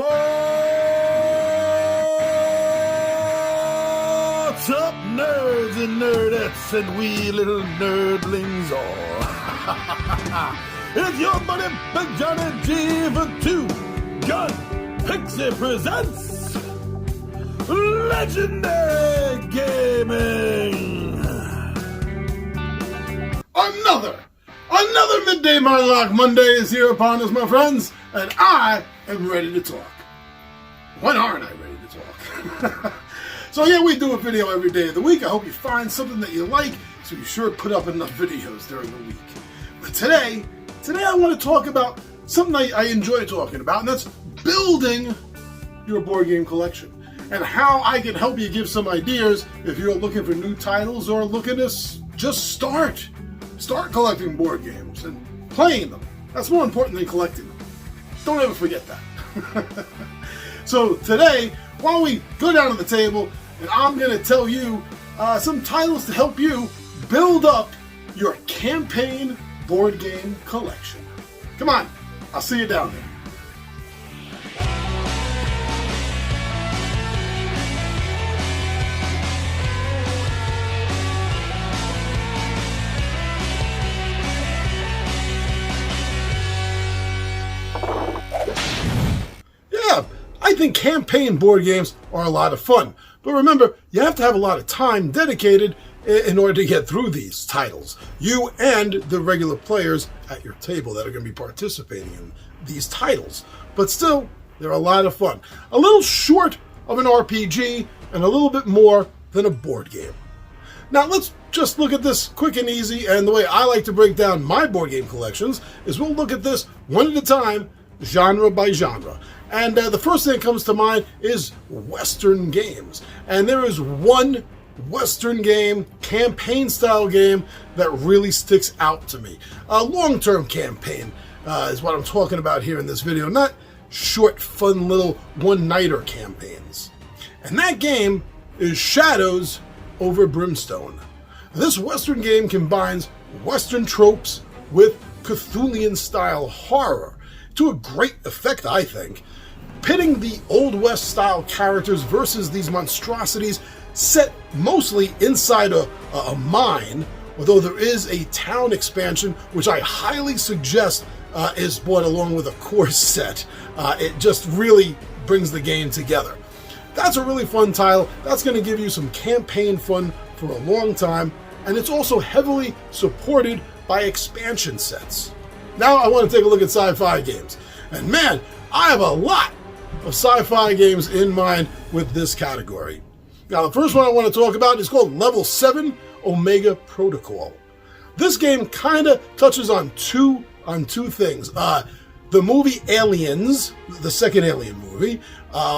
What's up, nerds and nerdettes and wee little nerdlings all? It's your buddy Big Johnny G for Two Gun Pixie presents Legendary Gaming. Another Midday Monologue Monday is here upon us, my friends, and I am ready to talk. When aren't I ready to talk? So yeah, we do a video every day of the week. I hope you find something that you like, so you sure put up enough videos during the week. But today I want to talk about something I enjoy talking about, and that's building your board game collection, and how I can help you give some ideas if you're looking for new titles or looking to just start collecting board games and playing them. That's more important than collecting them. Don't ever forget that. So today, while we go down to the table, and I'm going to tell you some titles to help you build up your campaign board game collection. Come on, I'll see you down there. I think campaign board games are a lot of fun, but remember, you have to have a lot of time dedicated in order to get through these titles. You and the regular players at your table that are going to be participating in these titles. But still, they're a lot of fun. A little short of an RPG and a little bit more than a board game. Now let's just look at this quick and easy, and the way I like to break down my board game collections is we'll look at this one at a time, genre by genre. And the first thing that comes to mind is Western games. And there is one Western game, campaign-style game, that really sticks out to me. A long-term campaign is what I'm talking about here in this video, not short, fun little one-nighter campaigns. And that game is Shadows over Brimstone. This Western game combines Western tropes with Cthulhian-style horror to a great effect, I think. Pitting the Old West style characters versus these monstrosities set mostly inside a mine, although there is a town expansion, which I highly suggest is bought along with a core set. It just really brings the game together. That's a really fun title. That's going to give you some campaign fun for a long time, and it's also heavily supported by expansion sets. Now I want to take a look at sci-fi games. And man, I have a lot of sci-fi games in mind with this category. Now, the first one I want to talk about is called Level 7 Omega Protocol. This game kind of touches on two things. The movie Aliens, the second Alien movie,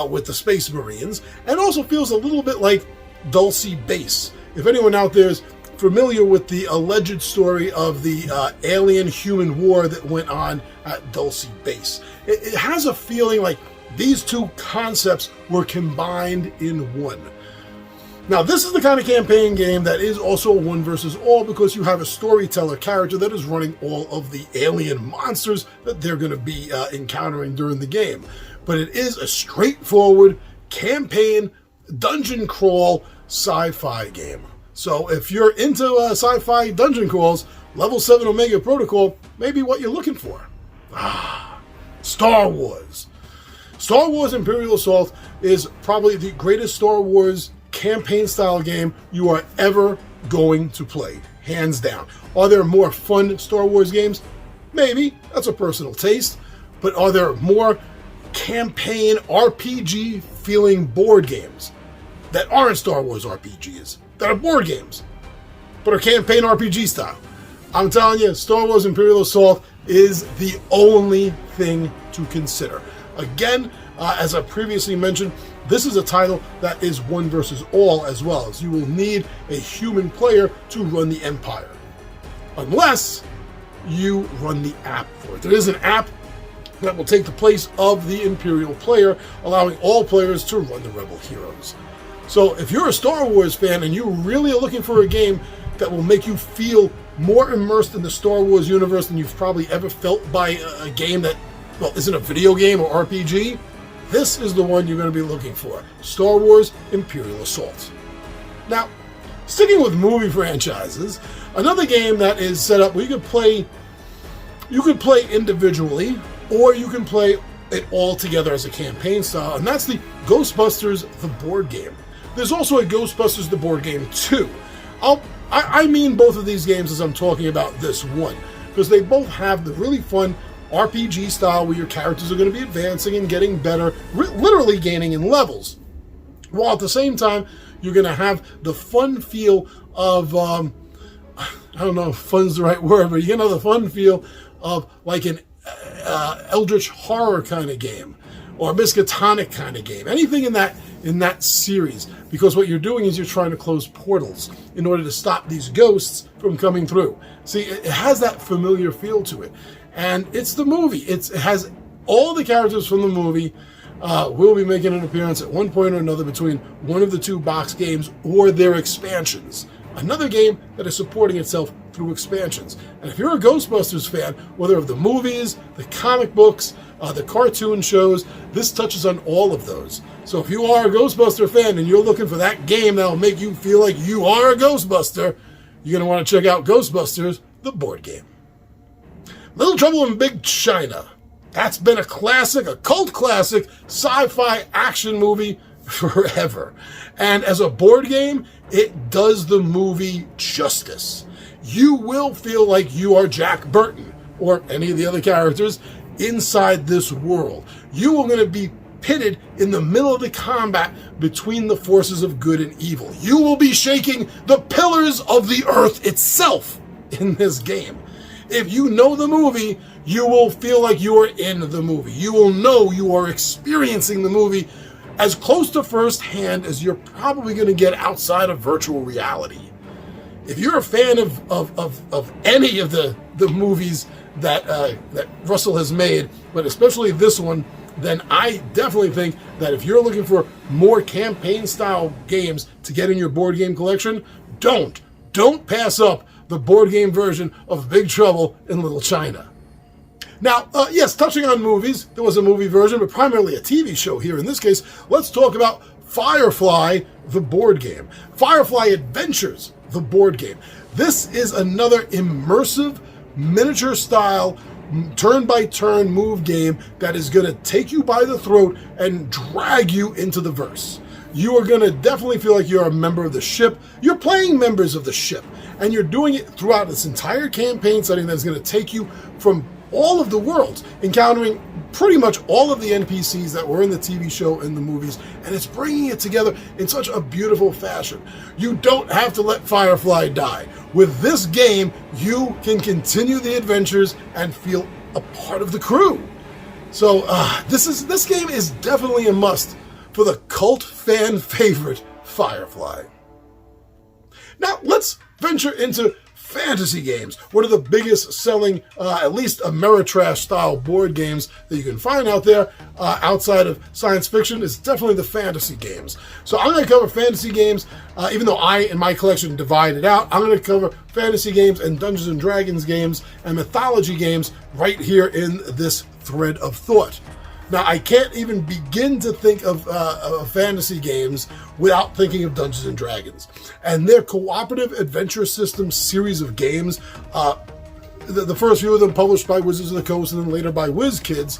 with the Space Marines, and also feels a little bit like Dulcie Base. If anyone out there is familiar with the alleged story of the alien-human war that went on at Dulcie Base, it has a feeling like these two concepts were combined in one. Now, this is the kind of campaign game that is also a one versus all, because you have a storyteller character that is running all of the alien monsters that they're going to be encountering during the game. But it is a straightforward campaign, dungeon crawl, sci-fi game. So if you're into sci-fi dungeon crawls, Level 7 Omega Protocol may be what you're looking for. Star Wars. Star Wars Imperial Assault is probably the greatest Star Wars campaign-style game you are ever going to play, hands down. Are there more fun Star Wars games? Maybe. That's a personal taste. But are there more campaign RPG-feeling board games that aren't Star Wars RPGs, that are board games, but are campaign RPG style? I'm telling you, Star Wars Imperial Assault is the only thing to consider. Again, as I previously mentioned, this is a title that is one versus all, as well as you will need a human player to run the Empire, unless you run the app for it. There is an app that will take the place of the Imperial player, allowing all players to run the Rebel heroes. So if you're a Star Wars fan and you really are looking for a game that will make you feel more immersed in the Star Wars universe than you've probably ever felt by a game that, well, isn't a video game or RPG, this is the one you're going to be looking for. Star Wars Imperial Assault. Now, sticking with movie franchises, another game that is set up where you could play individually, or you can play it all together as a campaign style, and that's the Ghostbusters the board game. There's also a Ghostbusters the board game 2. I mean both of these games as I'm talking about this one, because they both have the really fun RPG style where your characters are going to be advancing and getting better, literally gaining in levels, while at the same time you're going to have the fun feel of, I don't know if fun's the right word, but you're going to have the fun feel of like an eldritch horror kind of game or a miskatonic kind of game, anything in that series, because what you're doing is you're trying to close portals in order to stop these ghosts from coming through. See, it has that familiar feel to it, and it's the movie. It has all the characters from the movie will be making an appearance at one point or another between one of the two box games or their expansions. Another game that is supporting itself through expansions. And if you're a Ghostbusters fan, whether of the movies, the comic books, the cartoon shows, this touches on all of those. So if you are a Ghostbuster fan and you're looking for that game that'll make you feel like you are a Ghostbuster, you're going to want to check out Ghostbusters, the board game. Little Trouble in Big China. That's been a classic, a cult classic, sci-fi action movie forever. And as a board game, it does the movie justice. You will feel like you are Jack Burton or any of the other characters inside this world. You are going to be pitted in the middle of the combat between the forces of good and evil. You will be shaking the pillars of the earth itself in this game. If you know the movie, you will feel like you are in the movie. You will know you are experiencing the movie as close to firsthand as you're probably going to get outside of virtual reality. If you're a fan of any of the movies that Russell has made, but especially this one, then I definitely think that if you're looking for more campaign-style games to get in your board game collection, don't pass up the board game version of Big Trouble in Little China. Now, yes, touching on movies, there was a movie version, but primarily a TV show here. In this case, let's talk about Firefly, the board game. Firefly Adventures, the board game. This is another immersive, miniature-style, turn-by-turn move game that is going to take you by the throat and drag you into the verse. You are going to definitely feel like you're a member of the ship. You're playing members of the ship, and you're doing it throughout this entire campaign setting that's going to take you from all of the worlds, encountering pretty much all of the NPCs that were in the TV show and the movies, and it's bringing it together in such a beautiful fashion. You don't have to let Firefly die. With this game, you can continue the adventures and feel a part of the crew. So this game is definitely a must for the cult fan favorite Firefly. Now let's venture into fantasy games. One of the biggest selling, at least Ameritrash style board games that you can find out there outside of science fiction is definitely the fantasy games. So I'm going to cover fantasy games, even though I, in my collection, divide it out. I'm going to cover fantasy games and Dungeons and Dragons games and mythology games right here in this thread of thought. Now, I can't even begin to think of fantasy games without thinking of Dungeons and Dragons. And their cooperative adventure system series of games, the first few of them published by Wizards of the Coast and then later by WizKids,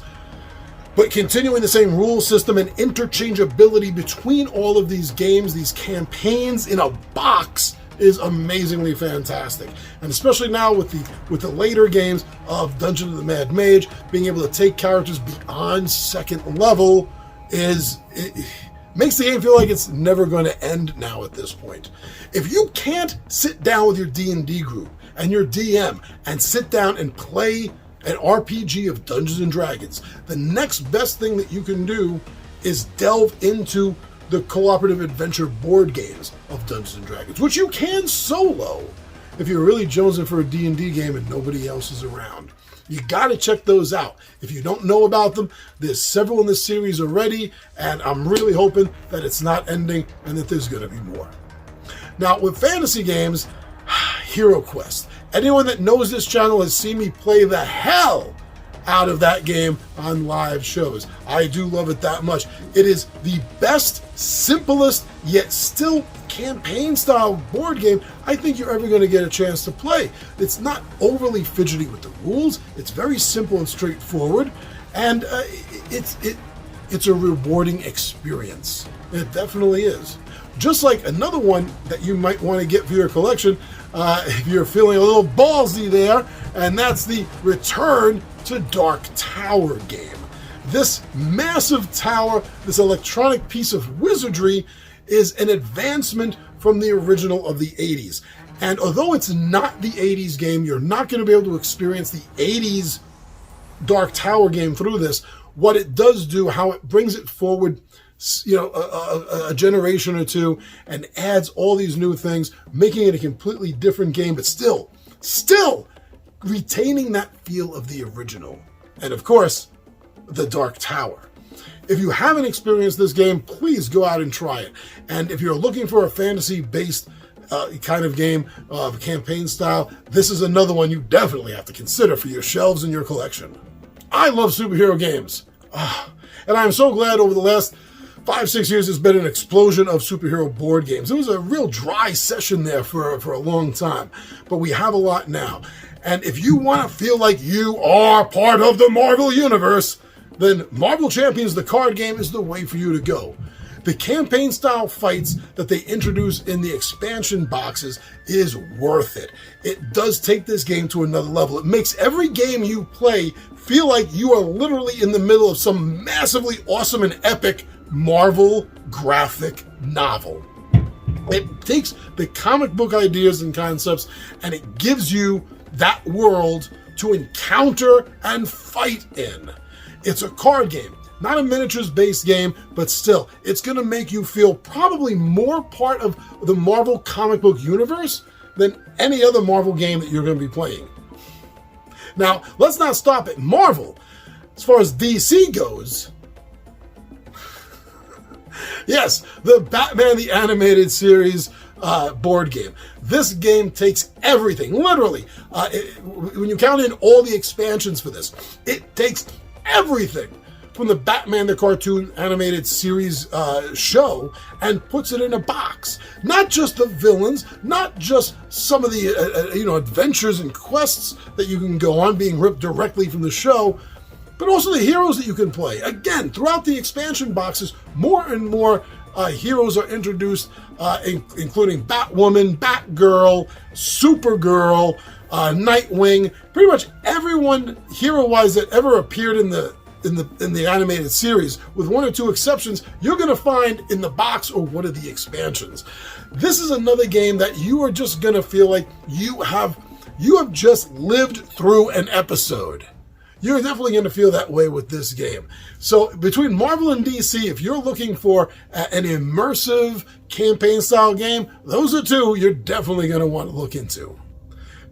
but continuing the same rule system and interchangeability between all of these games, these campaigns in a box, is amazingly fantastic. And especially now with the later games of Dungeon of the Mad Mage, being able to take characters beyond second level makes the game feel like it's never going to end now at this point. If you can't sit down with your D&D group and your DM and sit down and play an RPG of Dungeons and Dragons, the next best thing that you can do is delve into the cooperative adventure board games of Dungeons & Dragons, which you can solo if you're really jonesing for a D&D game and nobody else is around. You got to check those out. If you don't know about them, there's several in this series already, and I'm really hoping that it's not ending and that there's going to be more. Now, with fantasy games, Hero Quest. Anyone that knows this channel has seen me play the hell out of that game on live shows. I do love it that much. It is the best, simplest, yet still campaign-style board game I think you're ever going to get a chance to play. It's not overly fidgety with the rules. It's very simple and straightforward, and it's a rewarding experience. It definitely is. Just like another one that you might want to get for your collection if you're feeling a little ballsy there, and that's the Return to Dark Tower game. This massive tower, this electronic piece of wizardry, is an advancement from the original of the 80s. And although it's not the 80s game, you're not going to be able to experience the 80s Dark Tower game through this. What it does do, how it brings it forward, a generation or two, and adds all these new things, making it a completely different game, but still retaining that feel of the original. And of course, the Dark Tower. If you haven't experienced this game, please go out and try it. And if you're looking for a fantasy-based kind of game, campaign style, this is another one you definitely have to consider for your shelves in your collection. I love superhero games. And I'm so glad over the last 5-6 years there's been an explosion of superhero board games. It was a real dry session there for a long time, but we have a lot now. And if you want to feel like you are part of the Marvel Universe, then Marvel Champions, the card game, is the way for you to go. The campaign-style fights that they introduce in the expansion boxes is worth it. It does take this game to another level. It makes every game you play feel like you are literally in the middle of some massively awesome and epic Marvel graphic novel. It takes the comic book ideas and concepts and it gives you that world to encounter and fight in. It's a card game, not a miniatures-based game, but still, it's going to make you feel probably more part of the Marvel comic book universe than any other Marvel game that you're going to be playing. Now, let's not stop at Marvel. As far as DC goes, yes, the Batman the Animated Series board game. This game takes everything, literally. When you count in all the expansions for this, it takes everything from the Batman the Cartoon Animated Series show and puts it in a box. Not just the villains, not just some of the adventures and quests that you can go on being ripped directly from the show, but also the heroes that you can play. Again, throughout the expansion boxes, more and more heroes are introduced, including Batwoman, Batgirl, Supergirl, Nightwing. Pretty much everyone hero-wise that ever appeared in the animated series, with one or two exceptions, you're going to find in the box or one of the expansions. This is another game that you are just going to feel like you have just lived through an episode. You're definitely going to feel that way with this game. So between Marvel and DC, if you're looking for an immersive campaign-style game, those are two you're definitely going to want to look into.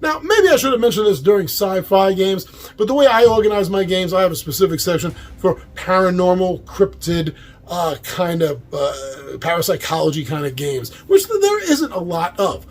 Now, maybe I should have mentioned this during sci-fi games, but the way I organize my games, I have a specific section for paranormal, cryptid, kind of parapsychology kind of games, which there isn't a lot of.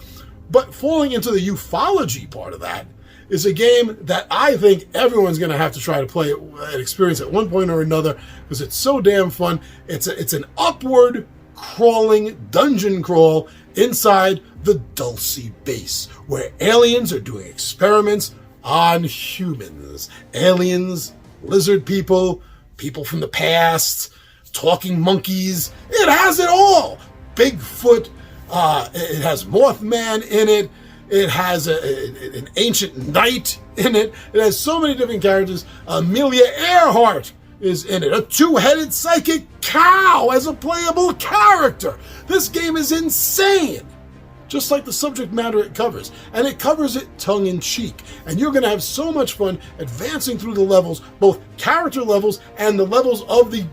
But falling into the ufology part of that is a game that I think everyone's going to have to try to play and experience at one point or another because it's so damn fun. It's an upward crawling dungeon crawl inside the Dulce base, where aliens are doing experiments on humans. Aliens, lizard people, people from the past, talking monkeys. It has it all. Bigfoot. It has Mothman in it. It has an ancient knight in it. It has so many different characters. Amelia Earhart is in it. A two-headed psychic cow as a playable character. This game is insane. Just like the subject matter it covers. And it covers it tongue-in-cheek. And you're going to have so much fun advancing through the levels, both character levels and the levels of the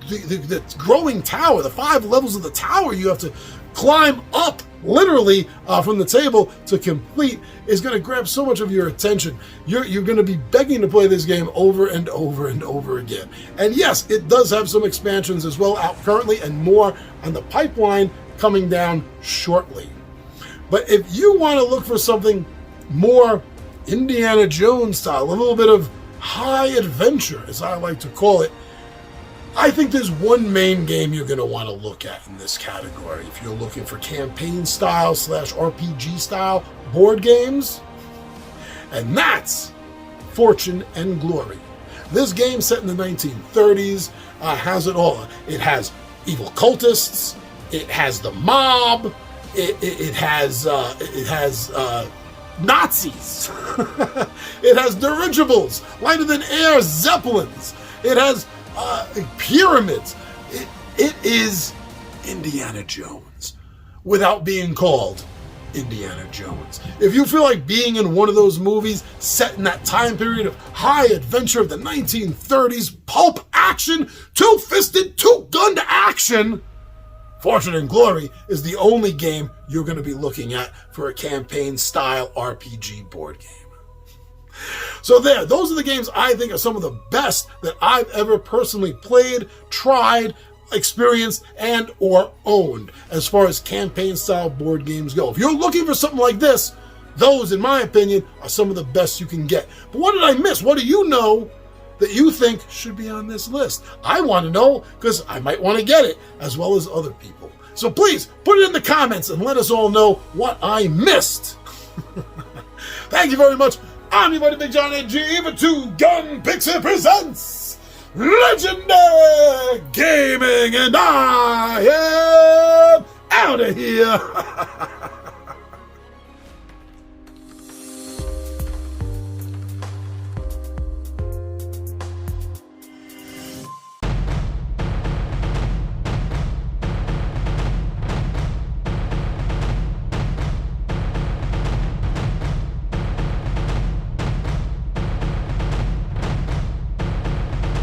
growing tower. The 5 levels of the tower you have to climb up, literally, from the table to complete is going to grab so much of your attention. You're going to be begging to play this game over and over and over again. And yes, it does have some expansions as well out currently and more on the pipeline coming down shortly. But if you want to look for something more Indiana Jones style, a little bit of high adventure, as I like to call it, I think there's one main game you're going to want to look at in this category. If you're looking for campaign style / RPG style board games, and that's Fortune and Glory. This game, set in the 1930s, has it all. It has evil cultists. It has the mob. It has Nazis. It has dirigibles, lighter than air zeppelins. It has pyramids. It is Indiana Jones without being called Indiana Jones. If you feel like being in one of those movies set in that time period of high adventure of the 1930s, pulp action, two-fisted, two-gunned action, Fortune and Glory is the only game you're going to be looking at for a campaign-style RPG board game. So those are the games I think are some of the best that I've ever personally played, tried, experienced, and or owned as far as campaign-style board games go. If you're looking for something like this, those, in my opinion, are some of the best you can get. But what did I miss? What do you know that you think should be on this list? I want to know because I might want to get it, as well as other people. So please, put it in the comments and let us all know what I missed. Thank you very much. I'm your buddy Big John A.G. for Two Gun Pixie Presents Legendary Gaming, and I am out of here.